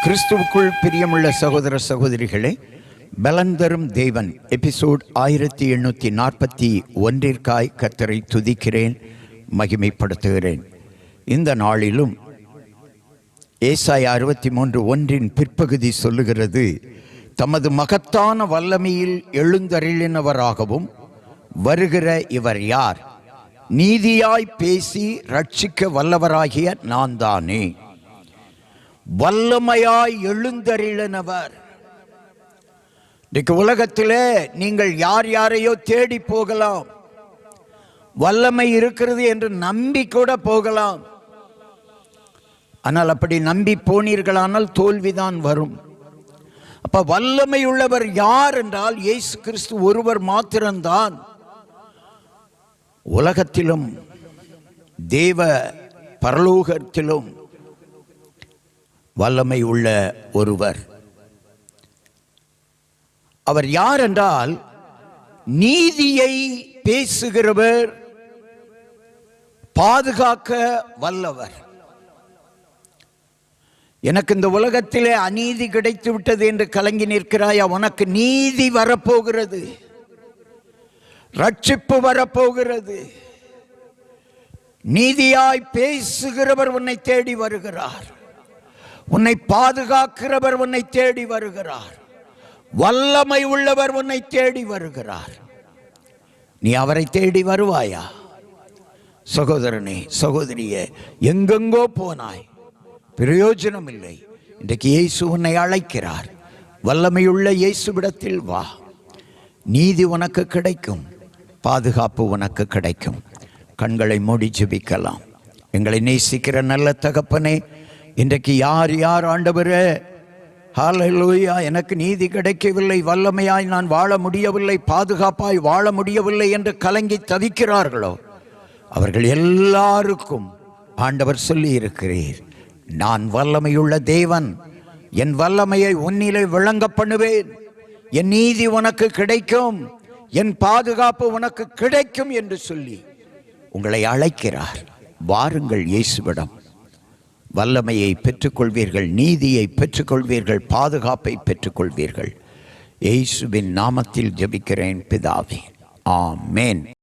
கிறிஸ்துவுக்குள் பிரியமுள்ள சகோதர சகோதரிகளே, பலன் தரும் தேவன் எபிசோட் 1841 கர்த்தரை துதிக்கிறேன், மகிமைப்படுத்துகிறேன். இந்த நாளிலும் ஏசாயா 63:1 பிற்பகுதி சொல்லுகிறது, தமது மகத்தான வல்லமையில் எழுந்தருளினவராகவும் வருகிற இவர் யார்? நீதியாய் பேசி ரட்சிக்க வல்லவராகிய நான் தானே. வல்லமையாய் எழுந்தருளினவர். இன்றைக்கு உலகத்திலே நீங்கள் யார் யாரையோ தேடி போகலாம், வல்லமை இருக்கிறது என்று நம்பி கூட போகலாம். ஆனால் அப்படி நம்பி போனீர்களானால் தோல்விதான் வரும். அப்ப வல்லமை உள்ளவர் யார் என்றால் இயேசு கிறிஸ்து ஒருவர் மாத்திரம்தான். உலகத்திலும் தேவ பரலோகத்திலும் வல்லமை உள்ள ஒருவர். அவர் யார் என்றால் நீதியை பேசுகிறவர், பாதுகாக்க வல்லவர். எனக்கு இந்த உலகத்திலே அநீதி கிடைத்து விட்டது என்று கலங்கி நிற்கிறாயா? உனக்கு நீதி வரப்போகிறது, ரட்சிப்பு வரப்போகிறது. நீதியாய் பேசுகிறவர் உன்னை தேடி வருகிறார், உன்னை பாதுகாக்கிறவர் உன்னை தேடி வருகிறார், வல்லமை உள்ளவர் உன்னை தேடி வருகிறார். நீ அவரை தேடி வருவாயா? சகோதரனே, சகோதரியே, எங்கெங்கோ போனாய், பிரயோஜனம் இல்லை. இன்றைக்கு இயேசு உன்னை அழைக்கிறார். வல்லமையுள்ள இயேசுவிடத்தில் வா. நீதி உனக்கு கிடைக்கும், பாதுகாப்பு உனக்கு கிடைக்கும். கண்களை மூடி ஜெபிக்கலாம். எங்களை நேசிக்கிற நல்ல தகப்பனே, இன்றைக்கு யார் யார் ஆண்டவரே, ஹல்லேலூயா, எனக்கு நீதி கிடைக்கவில்லை, வல்லமையாய் நான் வாழ முடியவில்லை, பாதுகாப்பாய் வாழ முடியவில்லை என்று கலங்கி தவிக்கிறார்களோ, அவர்கள் எல்லாருக்கும் ஆண்டவர் சொல்லி இருக்கிறீர், நான் வல்லமையுள்ள தேவன், என் வல்லமையை உன்னிலே விளங்க பண்ணுவேன், என் நீதி உனக்கு கிடைக்கும், என் பாதுகாப்பு உனக்கு கிடைக்கும் என்று சொல்லி உங்களை அழைக்கிறார். வாருங்கள் இயேசுவிடம். வல்லமையை பெற்றுக்கொள்வீர்கள், நீதியை பெற்றுக்கொள்வீர்கள், பாதுகாப்பை பெற்றுக்கொள்வீர்கள். இயேசுவின் நாமத்தில் ஜெபிக்கிறேன் பிதாவே, ஆமென்.